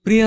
പ്രിയ,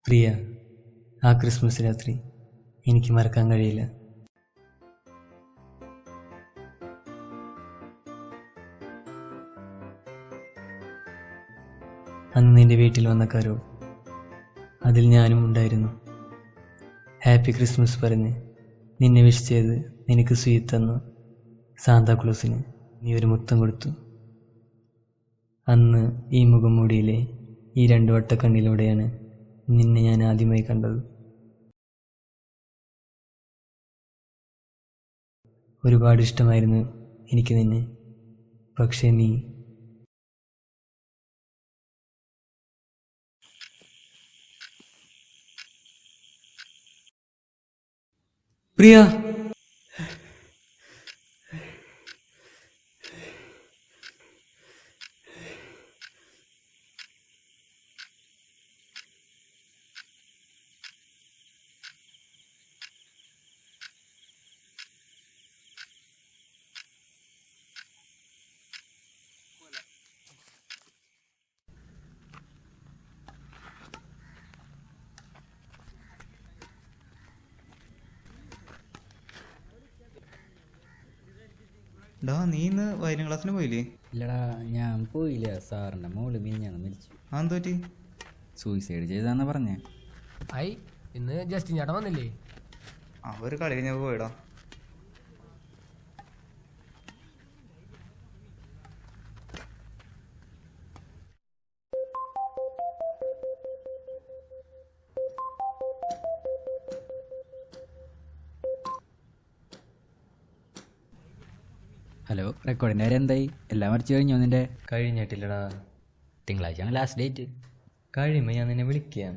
പ്രിയ, ആ ക്രിസ്മസ് രാത്രി എനിക്ക് മറക്കാൻ കഴിയില്ല. അന്ന് നിന്റെ വീട്ടിൽ വന്ന കരോ, അതിൽ ഞാനും ഉണ്ടായിരുന്നു. ഹാപ്പി ക്രിസ്മസ് പറഞ്ഞ് നിന്നെ വിഷ് ചെയ്ത് നിനക്ക് സ്വീറ്റ് തന്നു. സാന്താക്ലോസിന് നീ ഒരു മുത്തം കൊടുത്തു. അന്ന് ഈ മുഖംമൂടിയിലെ ഈ 2 വട്ടക്കണ്ണിലൂടെയാണ് നിന്നെ ഞാൻ ആദ്യമായി കണ്ടത്. ഒരുപാട് ഇഷ്ടമായിരുന്നു എനിക്ക് നിന്നെ. പക്ഷേ നീ പ്രിയ, ഡാ, നീ ഇന്ന് വയലിൻ ക്ലാസ്സിന് പോയില്ലേ? ഇല്ലടാ, ഞാൻ പോയില്ല. സാറിൻ്റെ മോള് മിനിഞ്ഞാന്ന് മരിച്ചു. അതെന്ത് പറ്റി? സൂയിസൈഡ് ചെയ്താന്നാ പറഞ്ഞേ. ഇന്ന് ജസ്റ്റിൻ ചേട്ടൻ വന്നില്ലേ? ഒരു കളി കഴിഞ്ഞപ്പോൾ പോയടാ. ഹലോ, റെക്കോർഡിൻ്റെ കാര്യം എന്തായി? എല്ലാം മറിച്ച് കഴിഞ്ഞോ നിൻ്റെ? കഴിഞ്ഞിട്ടില്ലടാ. തിങ്കളാഴ്ചയാണ് ലാസ്റ്റ് ഡേറ്റ്. കഴിയുമ്പോൾ ഞാൻ നിന്നെ വിളിക്കാം.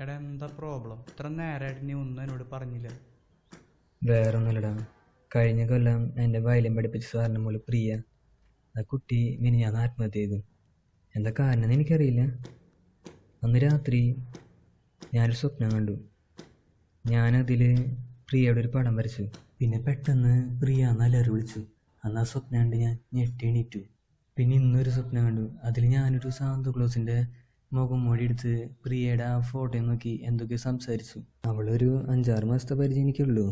എടാ, എന്താ പ്രോബ്ലം? ഇത്ര നേരമായിട്ട് നീ ഒന്നും എന്നോട് പറഞ്ഞില്ല. വേറൊന്നുമില്ലടാ. കഴിഞ്ഞ കൊല്ലം എൻ്റെ വയലിൻ പഠിപ്പിച്ച സാറിൻ്റെ മോള് പ്രിയ, ആ കുട്ടി ഞാൻ ആത്മഹത്യ ചെയ്തു. എന്താ കാരണം എനിക്കറിയില്ല. അന്ന് രാത്രി ഞാനൊരു സ്വപ്നം കണ്ടു. ഞാനതിൽ പ്രിയയുടെ ഒരു പടം വരച്ചു. പിന്നെ പെട്ടെന്ന് പ്രിയ നല്ലൊരു വിളിച്ചു. അന്ന് ആ സ്വപ്നം കണ്ട് ഞാൻ ഞെട്ടി എണീറ്റു. പിന്നെ ഇന്നൊരു സ്വപ്നം കണ്ടു. അതിൽ ഞാനൊരു സാന്താക്ലോസിൻ്റെ മുഖം മൂടി എടുത്ത് പ്രിയയുടെ ആ ഫോട്ടോ നോക്കി എന്തൊക്കെയോ സംസാരിച്ചു. അവളൊരു 5-6 മാസത്തെ പരിചയം എനിക്കുള്ളൂ.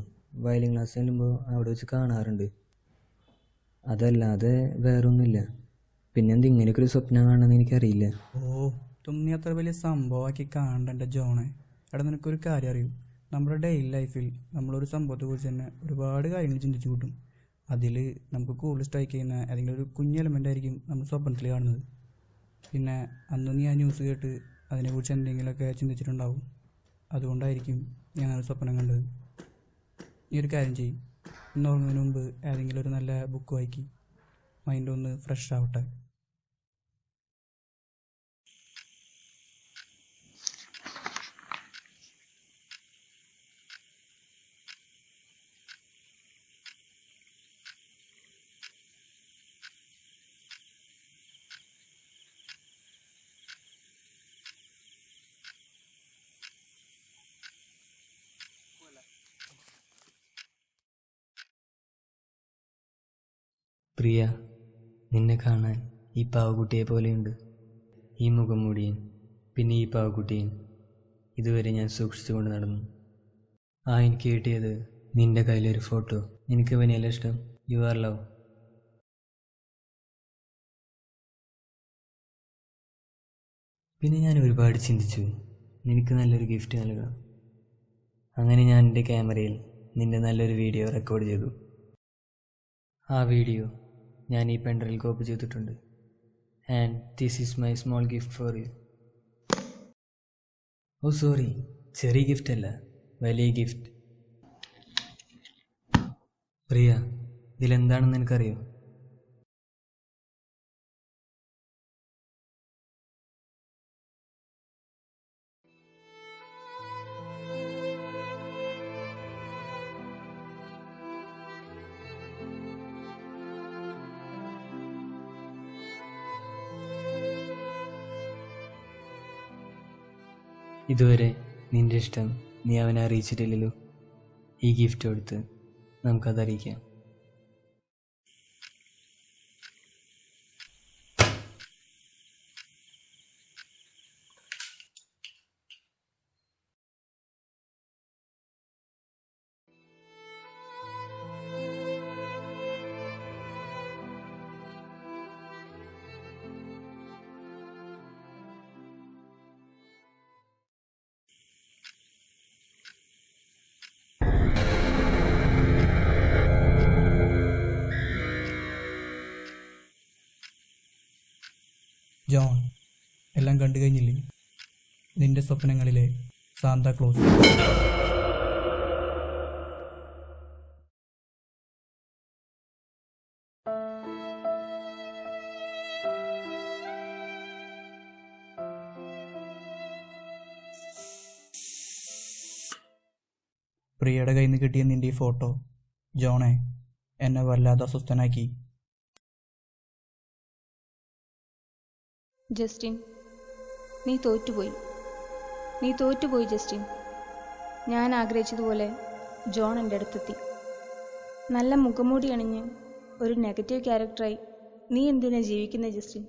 വയലിൻ ക്ലാസ് ചെല്ലുമ്പോൾ അവിടെ വെച്ച് കാണാറുണ്ട്. അതല്ലാതെ വേറൊന്നുമില്ല. പിന്നെന്ത് ഇങ്ങനെയൊക്കെ ഒരു സ്വപ്നം കാണണമെന്ന് എനിക്കറിയില്ല. ഇതൊന്നും നീ അത്ര വലിയ സംഭവമാക്കി കാണണ്ട ജോണെ. എടാ, നിനക്കൊരു കാര്യം അറിയൂ, നമ്മുടെ ഡെയിലി ലൈഫിൽ നമ്മളൊരു സംഭവത്തെക്കുറിച്ച് തന്നെ ഒരുപാട് കാര്യങ്ങൾ ചിന്തിച്ചു കൂട്ടും. അതിൽ നമുക്ക് കൂടുതൽ സ്ട്രൈക്ക് ചെയ്യുന്ന ഏതെങ്കിലും ഒരു കുഞ്ഞ് എലമെൻ്റ് ആയിരിക്കും നമ്മൾ സ്വപ്നത്തിൽ കാണുന്നത്. പിന്നെ അന്ന് നീ ആ ന്യൂസ് കേട്ട് അതിനെക്കുറിച്ച് എന്തെങ്കിലുമൊക്കെ ചിന്തിച്ചിട്ടുണ്ടാവും. അതുകൊണ്ടായിരിക്കും ഞാൻ ഒരു സ്വപ്നം കണ്ടത്. നീ ഒരു കാര്യം ചെയ്യും, ഇന്ന് ഉറങ്ങുന്നതിന് മുമ്പ് ഏതെങ്കിലും ഒരു നല്ല ബുക്ക് വായിക്കി മൈൻഡ് ഒന്ന് ഫ്രഷ് ആവട്ടെ. പ്രിയ, നിന്നെ കാണാൻ ഈ പാവക്കുട്ടിയെ പോലെയുണ്ട്. ഈ മുഖം മൂടിയും പിന്നെ ഈ പാവക്കുട്ടിയും ഇതുവരെ ഞാൻ സൂക്ഷിച്ചു കൊണ്ട് നടന്നു. എനിക്ക് കിട്ടിയത് നിന്റെ കയ്യിലൊരു ഫോട്ടോ. എനിക്ക് ഇവനെയല്ല ഇഷ്ടം. You are love. പിന്നെ ഞാൻ ഒരുപാട് ചിന്തിച്ചു, നിനക്ക് നല്ലൊരു ഗിഫ്റ്റ് നൽകാം. അങ്ങനെ ഞാൻ എൻ്റെ ക്യാമറയിൽ നിന്റെ നല്ലൊരു വീഡിയോ റെക്കോർഡ് ചെയ്തു. ആ വീഡിയോ ഞാൻ ഈ പെൻഡ്രൈവിൽ കോപ്പി ചെയ്തിട്ടുണ്ട്. And this is my small gift for you. Oh sorry, ചെറിയ ഗിഫ്റ്റ് അല്ല, വലിയ ഗിഫ്റ്റ്. പ്രിയ, ഇതിലെന്താണെന്ന് എനിക്കറിയോ? ഇതുവരെ നിന്റെ ഇഷ്ടം നീ അവനെ അറിയിച്ചിട്ടില്ലല്ലോ. ഈ ഗിഫ്റ്റ് കൊടുത്ത് നമുക്കതറിയിക്കാം. ജോൺ, എല്ലാം കണ്ടു കഴിഞ്ഞില്ലേ? നിന്റെ സ്വപ്നങ്ങളിലെ സാന്താക്ലോസ്. പ്രിയയുടെ കയ്യിൽ നിന്ന് കിട്ടിയ നിന്റെ ഈ ഫോട്ടോ ജോണെ എന്നെ വല്ലാതെ അസ്വസ്ഥനാക്കി. ജസ്റ്റിൻ, നീ തോറ്റുപോയി. നീ തോറ്റുപോയി ജസ്റ്റിൻ. ഞാൻ ആഗ്രഹിച്ചതുപോലെ ജോൺ എൻ്റെ അടുത്തെത്തി. നല്ല മുഖംമൂടി അണിഞ്ഞ് ഒരു നെഗറ്റീവ് ക്യാരക്ടറായി നീ എന്തിനാ ജീവിക്കുന്നത് ജസ്റ്റിൻ?